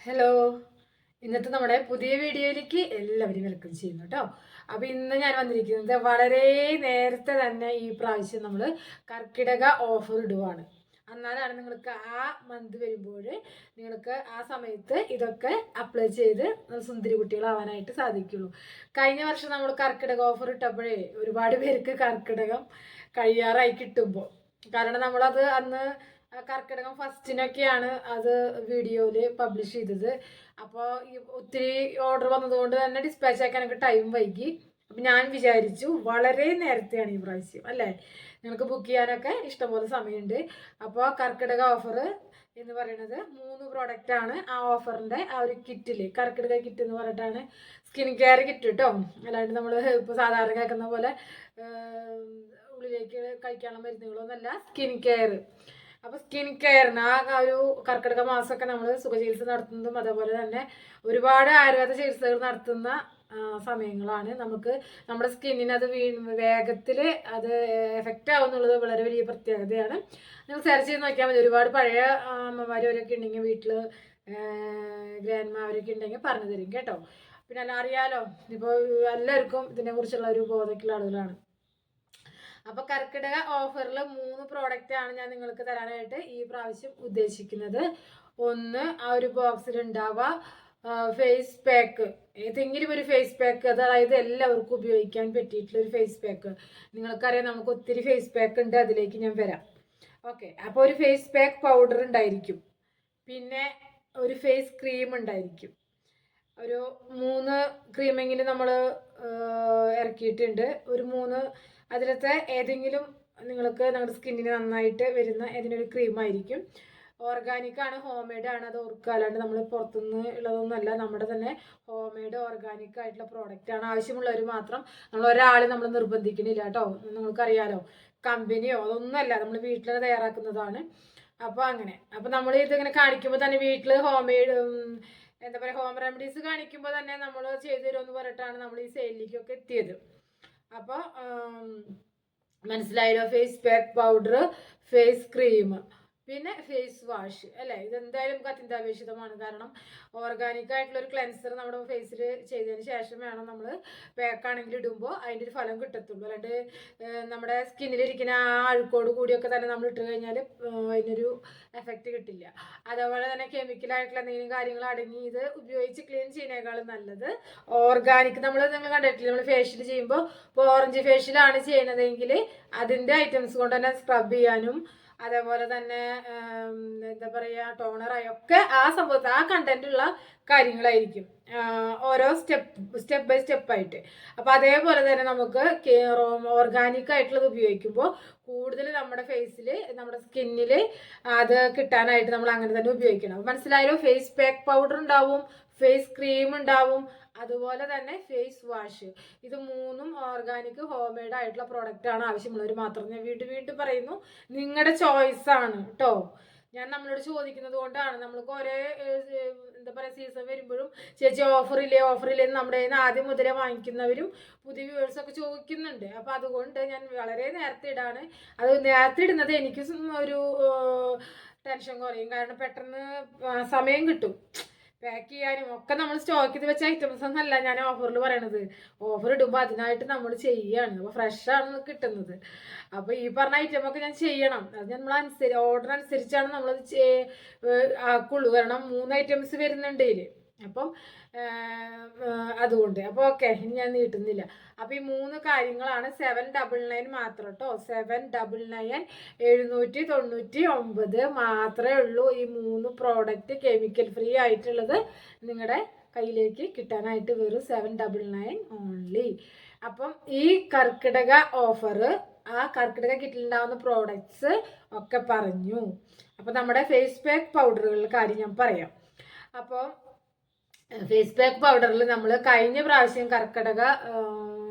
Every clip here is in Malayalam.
ഹലോ, ഇന്നത്തെ നമ്മുടെ പുതിയ വീഡിയോയിലേക്ക് എല്ലാവരും വെൽക്കം ചെയ്യുന്നു കേട്ടോ. അപ്പോൾ ഇന്ന് ഞാൻ വന്നിരിക്കുന്നത് വളരെ നേരത്തെ തന്നെ ഈ പ്രാവശ്യം നമ്മൾ കർക്കിടക ഓഫർ ഇടുവാണ്. എന്നാലാണ് നിങ്ങൾക്ക് ആ മന്ത് വരുമ്പോൾ നിങ്ങൾക്ക് ആ സമയത്ത് ഇതൊക്കെ അപ്ലൈ ചെയ്ത് സുന്ദരി കുട്ടികളാവാനായിട്ട് സാധിക്കുള്ളൂ. കഴിഞ്ഞ വർഷം നമ്മൾ കർക്കിടക ഓഫർ ഇട്ടപ്പോഴേ ഒരുപാട് പേർക്ക് കർക്കിടകം കഴിയാറായി കിട്ടുമ്പോൾ, കാരണം നമ്മളത് അന്ന് കർക്കിടകം ഫസ്റ്റിനൊക്കെയാണ് അത് വീഡിയോയിൽ പബ്ലിഷ് ചെയ്തത്. അപ്പോൾ ഈ ഒത്തിരി ഓർഡർ വന്നതുകൊണ്ട് തന്നെ ഡിസ്പാച്ച് ആക്കാനൊക്കെ ടൈം വൈകി. അപ്പം ഞാൻ വിചാരിച്ചു വളരെ നേരത്തെയാണ് ഈ പ്രാവശ്യം അല്ലേ, നിങ്ങൾക്ക് ബുക്ക് ചെയ്യാനൊക്കെ ഇഷ്ടംപോലെ സമയമുണ്ട്. അപ്പോൾ കർക്കിടക ഓഫർ എന്ന് പറയുന്നത് 3 പ്രോഡക്റ്റാണ് ആ ഓഫറിൻ്റെ ആ ഒരു കിറ്റിൽ. കർക്കിടക കിറ്റ് എന്ന് പറഞ്ഞിട്ടാണ് സ്കിൻ കെയർ കിറ്റ് കേട്ടോ, അല്ലാണ്ട് നമ്മൾ ഇപ്പോൾ സാധാരണ കേൾക്കുന്ന പോലെ ഉള്ളിലേക്ക് കഴിക്കാനുള്ള മരുന്നുകളൊന്നുമല്ല, സ്കിൻ കെയർ. അപ്പോൾ സ്കിൻ കെയറിന് ആ ഒരു കർക്കിടക മാസമൊക്കെ നമ്മൾ സുഖചികിത്സ നടത്തുന്നതും അതേപോലെ തന്നെ ഒരുപാട് ആയുർവേദ ചികിത്സകൾ നടത്തുന്ന സമയങ്ങളാണ്. നമുക്ക് നമ്മുടെ സ്കിന്നിന് അത് വേഗത്തിൽ അത് എഫക്റ്റ് ആവുന്നുള്ളത് വളരെ വലിയ പ്രത്യേകതയാണ്. നിങ്ങൾ സെർച്ച് ചെയ്ത് നോക്കിയാൽ മതി. ഒരുപാട് പഴയ അമ്മമാരവരൊക്കെ ഉണ്ടെങ്കിൽ വീട്ടിൽ ഗ്രാൻഡ്മാ അവരൊക്കെ ഉണ്ടെങ്കിൽ പറഞ്ഞു തരും കേട്ടോ. പിന്നെ എല്ലാം അറിയാലോ, ഇപ്പോൾ എല്ലാവർക്കും ഇതിനെക്കുറിച്ചുള്ള ഒരു ബോധമുള്ള ആളുകളാണ്. അപ്പോൾ കർക്കിടക ഓഫറിൽ 3 പ്രോഡക്റ്റ് ആണ് ഞാൻ നിങ്ങൾക്ക് തരാനായിട്ട് ഈ പ്രാവശ്യം ഉദ്ദേശിക്കുന്നത്. ഒന്ന്, ആ ഒരു ബോക്സിൽ ഉണ്ടാവുക ഫേസ് പാക്ക്, ഏതെങ്കിലും ഒരു ഫേസ് പാക്ക്, അതായത് എല്ലാവർക്കും ഉപയോഗിക്കാൻ പറ്റിയിട്ടുള്ള ഒരു ഫേസ് പാക്ക്. നിങ്ങൾക്കറിയാം നമുക്ക് ഒത്തിരി ഫേസ് പാക്ക് ഉണ്ട്, അതിലേക്ക് ഞാൻ വരാം. ഓക്കെ, അപ്പോൾ ഒരു ഫേസ് പാക്ക് പൗഡർ ഉണ്ടായിരിക്കും, പിന്നെ ഒരു ഫേസ് ക്രീം ഉണ്ടായിരിക്കും. ഒരു 3 ക്രീമെങ്കിലും നമ്മൾ ഇറക്കിയിട്ടുണ്ട്. ഒരു 3 അതിലത്തെ ഏതെങ്കിലും നിങ്ങൾക്ക് നിങ്ങളുടെ സ്കിന്നിന് നന്നായിട്ട് വരുന്ന ഏതെങ്കിലും ഒരു ക്രീമായിരിക്കും. ഓർഗാനിക്കാണ്, ഹോം മെയ്ഡ് ആണ്, അത് ഓർക്കുക. അല്ലാണ്ട് നമ്മൾ പുറത്തുനിന്ന് ഉള്ളതൊന്നുമല്ല, നമ്മുടെ തന്നെ ഹോം മെയ്ഡ് ഓർഗാനിക് ആയിട്ടുള്ള പ്രോഡക്റ്റാണ്. ആവശ്യമുള്ളവർ മാത്രം, നമ്മൾ ഒരാൾ നമ്മൾ നിർബന്ധിക്കണില്ല കേട്ടോ. നിങ്ങൾക്കറിയാലോ, കമ്പനിയോ അതൊന്നുമല്ല, നമ്മൾ വീട്ടിൽ തയ്യാറാക്കുന്നതാണ്. അപ്പോൾ അങ്ങനെ, അപ്പോൾ നമ്മൾ ഇതിങ്ങനെ കാണിക്കുമ്പോൾ തന്നെ വീട്ടിൽ ഹോം മെയ്ഡ് എന്താ പറയുക, ഹോം റെമഡീസ് കാണിക്കുമ്പോൾ തന്നെ നമ്മൾ ചെയ്തു തരുമെന്ന് പറഞ്ഞിട്ടാണ് നമ്മൾ ഈ സെയിലിലേക്കൊക്കെ എത്തിയത്. അപ്പോൾ മനസ്സിലായല്ലോ, face pack powder, face cream, പിന്നെ ഫേസ് വാഷ് അല്ലേ. ഇതെന്തായാലും നമുക്ക് അത്യന്താപേക്ഷിതമാണ്. കാരണം ഓർഗാനിക് ആയിട്ടുള്ള ഒരു ക്ലെൻസർ നമ്മുടെ ഫേസിൽ ചെയ്തതിന് ശേഷം വേണം നമ്മൾ പാക്കാണെങ്കിൽ ഇടുമ്പോൾ അതിൻ്റെ ഒരു ഫലം കിട്ടത്തുള്ളൂ. അല്ലാണ്ട് നമ്മുടെ സ്കിന്നിലിരിക്കുന്ന ആ അഴുക്കോട് കൂടിയൊക്കെ തന്നെ നമ്മൾ ഇട്ട് കഴിഞ്ഞാൽ അതിനൊരു എഫക്റ്റ് കിട്ടില്ല. അതേപോലെ തന്നെ കെമിക്കലായിട്ടുള്ള എന്തെങ്കിലും കാര്യങ്ങൾ അടങ്ങി ഇത് ഉപയോഗിച്ച് ക്ലീൻ ചെയ്യുന്നതിനേക്കാളും നല്ലത് ഓർഗാനിക്. നിങ്ങൾ കണ്ടിട്ടില്ല, നമ്മൾ ഫേഷ്യൽ ചെയ്യുമ്പോൾ ഇപ്പോൾ ഓറഞ്ച് ഫേഷ്യലാണ് ചെയ്യണതെങ്കിൽ അതിൻ്റെ ഐറ്റംസ് കൊണ്ട് തന്നെ സ്ക്രബ് ചെയ്യാനും അതേപോലെ തന്നെ എന്താ പറയുക ടോണറായി ഒക്കെ ആ സംഭവത്തിൽ ആ കണ്ടന്റുള്ള കാര്യങ്ങളായിരിക്കും, ഓരോ സ്റ്റെപ്പ് ബൈ സ്റ്റെപ്പായിട്ട്. അപ്പോൾ അതേപോലെ തന്നെ നമുക്ക് ഓർഗാനിക് ആയിട്ടുള്ളത് ഉപയോഗിക്കുമ്പോൾ കൂടുതൽ നമ്മുടെ ഫേസിൽ നമ്മുടെ സ്കിന്നിൽ അത് കിട്ടാനായിട്ട് നമ്മൾ അങ്ങനെ തന്നെ ഉപയോഗിക്കണം. മനസ്സിലായാലോ, ഫേസ് പാക്ക് പൗഡർ ഉണ്ടാവും, ഫേസ് ക്രീം ഉണ്ടാവും, അതുപോലെ തന്നെ ഫേസ് വാഷ്. ഇത് 3ഉം ഓർഗാനിക് ഹോം മെയ്ഡ് ആയിട്ടുള്ള പ്രോഡക്റ്റ് ആണ്. ആവശ്യമുള്ളവർ മാത്രം, ഞാൻ വീണ്ടും പറയുന്നു, നിങ്ങളുടെ ചോയ്സ് ആണ് കേട്ടോ. ഞാൻ നമ്മളോട് ചോദിക്കുന്നത് കൊണ്ടാണ്. നമ്മൾക്ക് ഒരേ എന്താ പറയുക സീസൺ വരുമ്പോഴും ചേച്ചി ഓഫറില്ലേ എന്ന് നമ്മുടെ കയ്യിൽ നിന്ന് ആദ്യം മുതലേ വാങ്ങിക്കുന്നവരും പുതിയ വ്യൂവേഴ്സൊക്കെ ചോദിക്കുന്നുണ്ട്. അപ്പോൾ അതുകൊണ്ട് ഞാൻ വളരെ നേരത്തെ ഇടാണ്. അത് നേരത്തെ ഇടുന്നത് എനിക്ക് ഒരു ടെൻഷൻ കുറയും, കാരണം പെട്ടെന്ന് സമയം കിട്ടും പാക്ക് ചെയ്യാനും ഒക്കെ. നമ്മൾ സ്റ്റോക്ക് ചെയ്ത് വെച്ച ഐറ്റംസ് ഒന്നല്ല ഞാൻ ഓഫറിൽ പറയണത്. ഓഫർ ഇടുമ്പോൾ അതിനായിട്ട് നമ്മൾ ചെയ്യാണ്, അപ്പോൾ ഫ്രഷാണ് കിട്ടുന്നത്. അപ്പോൾ ഈ പറഞ്ഞ ഐറ്റമൊക്കെ ഞാൻ ചെയ്യണം, അത് നമ്മൾ ഓർഡർ അനുസരിച്ചാണ് നമ്മളത് ആക്കുള്ളൂ. കാരണം 3 ഐറ്റംസ് വരുന്നുണ്ട് ഇതിൽ. അപ്പം അതുകൊണ്ട് അപ്പോൾ ഓക്കെ, ഇനി ഞാൻ നീട്ടുന്നില്ല. അപ്പോൾ ഈ 3 കാര്യങ്ങളാണ് 799 മാത്രം കേട്ടോ. 799 799 മാത്രമേ ഉള്ളൂ ഈ 3 പ്രോഡക്റ്റ് കെമിക്കൽ ഫ്രീ ആയിട്ടുള്ളത് നിങ്ങളുടെ കയ്യിലേക്ക് കിട്ടാനായിട്ട്. വെറും 799 ഓൺലി. അപ്പം ഈ കർക്കിടക ഓഫർ, ആ കർക്കിടക കിറ്റിലുണ്ടാവുന്ന പ്രോഡക്ട്സ് ഒക്കെ പറഞ്ഞു. അപ്പോൾ നമ്മുടെ ഫേസ് പാക്ക് പൗഡറുകളുടെ കാര്യം ഞാൻ പറയാം. അപ്പോൾ ഫേസ് പാക്ക് പൗഡറിൽ നമ്മൾ കഴിഞ്ഞ പ്രാവശ്യം കർക്കിടക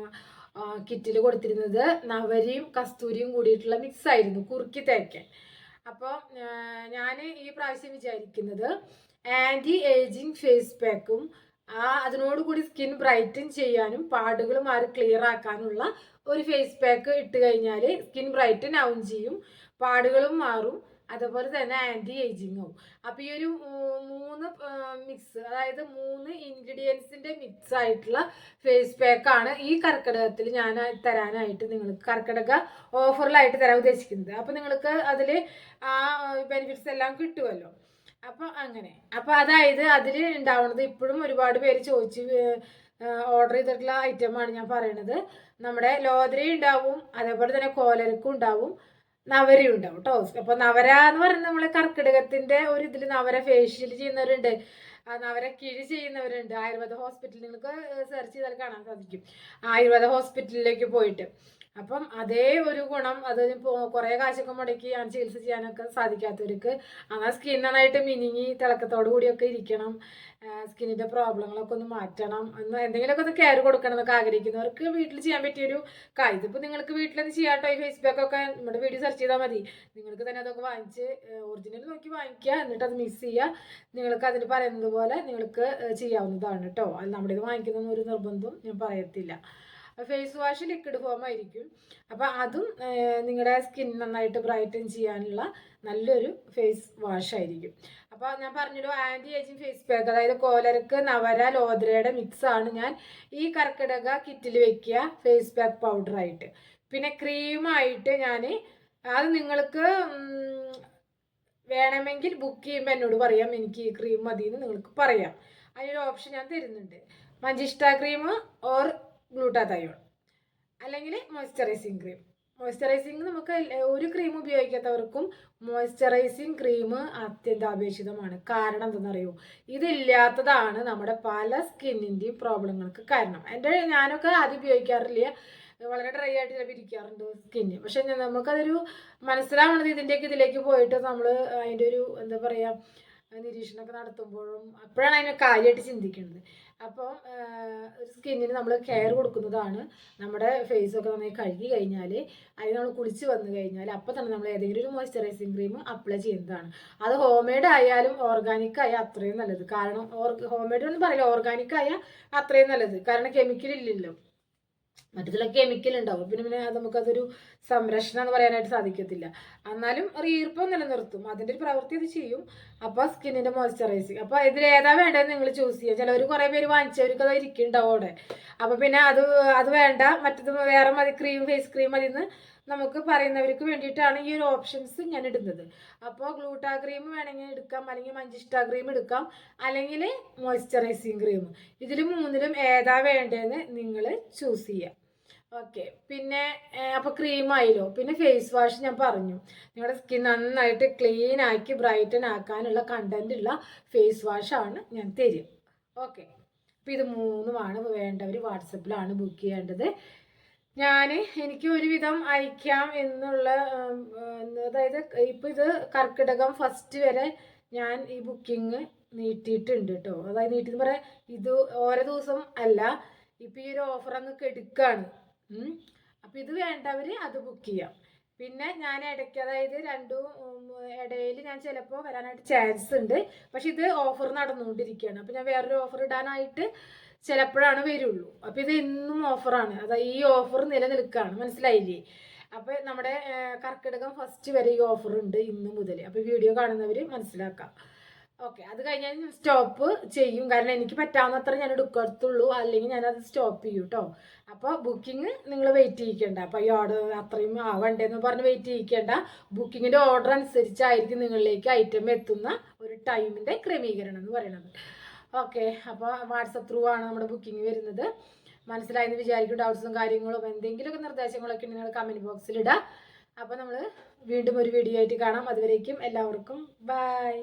കിറ്റിൽ കൊടുത്തിരുന്നത് നവരിയും കസ്തൂരിയും കൂടിയിട്ടുള്ള മിക്സ് ആയിരുന്നു കുറുക്കി തേക്കാൻ. അപ്പോൾ ഞാൻ ഈ പ്രാവശ്യം വിചാരിക്കുന്നത് ആൻറ്റി ഏജിങ് ഫേസ് പാക്കും അതിനോടുകൂടി സ്കിൻ ബ്രൈറ്റൻ ചെയ്യാനും പാടുകൾ മാറി ക്ലിയർ ആക്കാനുള്ള ഒരു ഫേസ് പാക്ക് ഇട്ട് കഴിഞ്ഞാൽ സ്കിൻ ബ്രൈറ്റൻ ആവും ചെയ്യും, പാടുകളും മാറും, അതുപോലെ തന്നെ ആൻറ്റി ഏജിങ്ങും. അപ്പോൾ ഈ ഒരു 3 മിക്സ് അതായത് 3 ഇൻഗ്രീഡിയൻസിൻ്റെ മിക്സ് ആയിട്ടുള്ള ഫേസ് പാക്കാണ് ഈ കർക്കിടകത്തിൽ ഞാൻ തരാനായിട്ട് നിങ്ങൾക്ക് കർക്കിടക ഓഫറിലായിട്ട് തരാൻ ഉദ്ദേശിക്കുന്നത്. അപ്പോൾ നിങ്ങൾക്ക് അതിൽ ആ ബെനിഫിറ്റ്സ് എല്ലാം കിട്ടുമല്ലോ. അപ്പോൾ അങ്ങനെ അപ്പോൾ അതായത് അതിൽ ഉണ്ടാവുന്നത് ഇപ്പോഴും ഒരുപാട് പേര് ചോദിച്ച് ഓർഡർ ചെയ്തിട്ടുള്ള ഐറ്റമാണ് ഞാൻ പറയണത്. നമ്മുടെ ലോതരി ഉണ്ടാവും, അതേപോലെ തന്നെ കോലരക്കും ഉണ്ടാവും, നവരയും ഉണ്ടാവും കേട്ടോ. അപ്പോൾ നവര എന്ന് പറയുന്നത് നമ്മളെ കർക്കിടകത്തിൻ്റെ ഒരു ഇതിൽ നവര ഫേഷ്യൽ ചെയ്യുന്നവരുണ്ട്, നവര കിഴി ചെയ്യുന്നവരുണ്ട്. ആയുർവേദ ഹോസ്പിറ്റലിൽ നിങ്ങൾക്ക് സെർച്ച് ചെയ്താൽ കാണാൻ സാധിക്കും, ആയുർവേദ ഹോസ്പിറ്റലിലേക്ക് പോയിട്ട്. അപ്പം അതേ ഒരു ഗുണം അത് കുറേ കാശൊക്കെ മുടക്കി ഞാൻ ചികിത്സ ചെയ്യാനൊക്കെ സാധിക്കാത്തവർക്ക്, എന്നാൽ സ്കിൻ നന്നായിട്ട് മിനിങ്ങി തിളക്കത്തോടു കൂടിയൊക്കെ ഇരിക്കണം, സ്കിന്നിൻ്റെ പ്രോബ്ലങ്ങളൊക്കെ ഒന്ന് മാറ്റണം, എന്തെങ്കിലുമൊക്കെ ഒന്ന് കെയർ കൊടുക്കണം എന്നൊക്കെ ആഗ്രഹിക്കുന്നവർക്ക് വീട്ടിൽ ചെയ്യാൻ പറ്റിയൊരു കാര്യം. ഇതിപ്പോൾ നിങ്ങൾക്ക് വീട്ടിലൊന്ന് ചെയ്യാട്ടോ. ഈ ഫേസ് പാക്കൊക്കെ നമ്മുടെ വീഡിയോ സെർച്ച് ചെയ്താൽ മതി. നിങ്ങൾക്ക് തന്നെ അതൊക്കെ വാങ്ങിച്ച് ഒറിജിനൽ നോക്കി വാങ്ങിക്കുക, എന്നിട്ട് അത് മിക്സ് ചെയ്യുക. നിങ്ങൾക്ക് അതിന് പറയുന്നത് പോലെ നിങ്ങൾക്ക് ചെയ്യാവുന്നതാണ് കേട്ടോ. അത് നമ്മുടെ ഇത് വാങ്ങിക്കുന്ന ഒരു നിർബന്ധവും ഞാൻ പറയത്തില്ല. ഫേസ് വാഷ് ലിക്വിഡ് ഫോം ആയിരിക്കും. അപ്പോൾ അതും നിങ്ങളുടെ സ്കിൻ നന്നായിട്ട് ബ്രൈറ്റൻ ചെയ്യാനുള്ള നല്ലൊരു ഫേസ് വാഷ് ആയിരിക്കും. അപ്പോൾ ഞാൻ പറഞ്ഞല്ലോ, ആൻറ്റി ഏജിങ് ഫേസ് പാക്ക്, അതായത് കോലരക്ക്, നവര, ലോദ്രയുടെ മിക്സാണ് ഞാൻ ഈ കർക്കിടക കിറ്റിൽ വെക്കുക ഫേസ് പാക്ക് പൗഡറായിട്ട്. പിന്നെ ക്രീമായിട്ട് ഞാൻ അത് നിങ്ങൾക്ക് വേണമെങ്കിൽ ബുക്ക് ചെയ്യുമ്പോൾ എന്നോട് പറയാം, എനിക്ക് ഈ ക്രീം മതി എന്ന് നിങ്ങൾക്ക് പറയാം. അതിനൊരു ഓപ്ഷൻ ഞാൻ തരുന്നുണ്ട്. മഞ്ചിഷ്ട ക്രീം ഓർ ഗ്ലൂട്ടാതയോൺ, അല്ലെങ്കിൽ മോയ്സ്ചറൈസിങ് ക്രീം. മോയ്സ്ചറൈസിങ് നമുക്ക് ഒരു ക്രീം ഉപയോഗിക്കാത്തവർക്കും മോയ്സ്ചറൈസിങ് ക്രീം അത്യന്താപേക്ഷിതമാണ്. കാരണം എന്തെന്നറിയോ, ഇതില്ലാത്തതാണ് നമ്മുടെ പല സ്കിന്നിൻ്റെയും പ്രോബ്ലങ്ങൾക്ക് കാരണം. ഞാനൊക്കെ ആദ്യം ഉപയോഗിക്കാറില്ല, വളരെ ഡ്രൈ ആയിട്ട് ചിലപ്പോൾ ഇരിക്കാറുണ്ട് സ്കിന്ന്. പക്ഷെ നമുക്കതൊരു മനസ്സിലാവണത് ഇതിലേക്ക് പോയിട്ട് നമ്മൾ അതിൻ്റെ ഒരു എന്താ പറയുക നിരീക്ഷണമൊക്കെ നടത്തുമ്പോഴും അപ്പോഴാണ് അതിനെ കാര്യമായിട്ട് ചിന്തിക്കുന്നത്. അപ്പോൾ ഒരു സ്കിന്നിന് നമ്മൾ കെയർ കൊടുക്കുന്നതാണ്. നമ്മുടെ ഫേസൊക്കെ നന്നായി കഴുകി കഴിഞ്ഞാൽ അതിന് നമ്മൾ കുളിച്ച് വന്നു കഴിഞ്ഞാൽ അപ്പോൾ തന്നെ നമ്മൾ ഏതെങ്കിലും ഒരു മോയ്സ്ചറൈസിങ് ക്രീം അപ്ലൈ ചെയ്യുന്നതാണ്. അത് ഹോം മെയ്ഡ് ആയാലും ഓർഗാനിക് ആയാൽ അത്രയും നല്ലത്. കാരണം ഹോം മെയ്ഡ് ഒന്നും പറയില്ല, ഓർഗാനിക് ആയാൽ അത്രയും നല്ലത്. കാരണം കെമിക്കൽ ഇല്ലല്ലോ, മറ്റതിലൊക്കെ കെമിക്കൽ ഉണ്ടാവും. പിന്നെ നമുക്കതൊരു സംരക്ഷണം എന്ന് പറയാനായിട്ട് സാധിക്കത്തില്ല. എന്നാലും ഈർപ്പം നിലനിർത്തും, അതിൻ്റെ ഒരു പ്രവൃത്തി അത് ചെയ്യും. അപ്പോൾ സ്കിന്നിൻ്റെ മോയ്സ്ചറൈസിങ്. അപ്പോൾ ഇതിലേതാ വേണ്ടതെന്ന് നിങ്ങൾ ചൂസ് ചെയ്യുക. ചിലവർ കുറേ പേര് വാങ്ങിച്ചവർക്ക് അത് ഇരിക്കുന്നുണ്ടാവും അവിടെ. അപ്പോൾ പിന്നെ അത് വേണ്ട, മറ്റത് വേറെ മതി, ഫേസ് ക്രീം മതി എന്ന് നമുക്ക് പറയുന്നവർക്ക് വേണ്ടിയിട്ടാണ് ഈ ഒരു ഓപ്ഷൻസ് ഞാൻ ഇടുന്നത്. അപ്പോൾ ഗ്ലൂട്ടാ ക്രീം വേണമെങ്കിൽ എടുക്കാം, അല്ലെങ്കിൽ മഞ്ചിഷ്ട ക്രീം എടുക്കാം, അല്ലെങ്കിൽ മോയ്സ്ചറൈസിങ് ക്രീം. ഇതിൽ മൂന്നിലും ഏതാ വേണ്ടതെന്ന് നിങ്ങൾ ചൂസ് ചെയ്യുക. ഓക്കെ. പിന്നെ അപ്പോൾ ക്രീം ആയില്ലോ. പിന്നെ ഫേസ് വാഷ് ഞാൻ പറഞ്ഞു, നിങ്ങളുടെ സ്കിൻ നന്നായിട്ട് ക്ലീൻ ആക്കി ബ്രൈറ്റൻ ആക്കാനുള്ള കണ്ടന്റ് ഉള്ള ഫേസ് വാഷാണ് ഞാൻ തരും. ഓക്കെ. അപ്പോൾ ഇത് മൂന്നുമാണ് വേണ്ടവർ വാട്സപ്പിലാണ് ബുക്ക് ചെയ്യേണ്ടത്. എനിക്ക് ഒരുവിധം അയക്കാം എന്നുള്ള, അതായത് ഇപ്പോൾ ഇത് കർക്കിടകം ഫസ്റ്റ് വരെ ഞാൻ ഈ ബുക്കിംഗ് നീട്ടിയിട്ടുണ്ട് കേട്ടോ. അതായത് നീട്ടിന്ന് പറയാം, ഇത് ഓരോ ദിവസം അല്ല, ഇപ്പം ഈ ഒരു ഓഫർ അങ്ങ് കെടുക്കാണ്. അപ്പം ഇത് വേണ്ടവർ അത് ബുക്ക് ചെയ്യാം. പിന്നെ ഞാൻ ഇടയ്ക്ക്, അതായത് ഇടയിൽ ഞാൻ ചിലപ്പോൾ വരാനായിട്ട് ചാൻസ് ഉണ്ട്. പക്ഷെ ഇത് ഓഫർ നടന്നുകൊണ്ടിരിക്കുകയാണ്. അപ്പം ഞാൻ വേറൊരു ഓഫർ ഇടാനായിട്ട് ചിലപ്പോഴാണ് വരുള്ളൂ. അപ്പം ഇത് എന്നും ഓഫറാണ്, അതായത് ഈ ഓഫർ നിലനിൽക്കുകയാണ്, മനസ്സിലായില്ലേ? അപ്പോൾ നമ്മുടെ കർക്കിടകം ഫസ്റ്റ് വരെ ഈ ഓഫർ ഉണ്ട് ഇന്ന് മുതൽ. അപ്പോൾ വീഡിയോ കാണുന്നവർ മനസ്സിലാക്കാം. ഓക്കെ. അത് കഴിഞ്ഞാൽ സ്റ്റോപ്പ് ചെയ്യും, കാരണം എനിക്ക് പറ്റാവുന്നത്ര ഞാൻ എടുക്കത്തുള്ളൂ, അല്ലെങ്കിൽ ഞാനത് സ്റ്റോപ്പ് ചെയ്യും കേട്ടോ. അപ്പോൾ ബുക്കിംഗ് നിങ്ങൾ വെയിറ്റ് ചെയ്യിക്കേണ്ട. അപ്പോൾ ഈ ഓർഡർ അത്രയും ആവണ്ടേന്ന് പറഞ്ഞ് വെയിറ്റ് ചെയ്യിക്കേണ്ട. ബുക്കിങ്ങിൻ്റെ ഓർഡർ അനുസരിച്ചായിരിക്കും നിങ്ങളിലേക്ക് ഐറ്റം എത്തുന്ന ഒരു ടൈമിൻ്റെ ക്രമീകരണം എന്ന് പറയുന്നത്. ഓക്കെ. അപ്പോൾ വാട്സപ്പ് ത്രൂ ആണ് നമ്മുടെ ബുക്കിംഗ് വരുന്നത്. മനസ്സിലായെന്ന് വിചാരിക്കും. ഡൗട്ട്സും കാര്യങ്ങളും എന്തെങ്കിലുമൊക്കെ നിർദ്ദേശങ്ങളൊക്കെ നിങ്ങൾ കമൻറ്റ് ബോക്സിൽ ഇടുക. അപ്പോൾ നമ്മൾ വീണ്ടും ഒരു വീഡിയോ ആയിട്ട് കാണാം. അതുവരേക്കും എല്ലാവർക്കും ബൈ.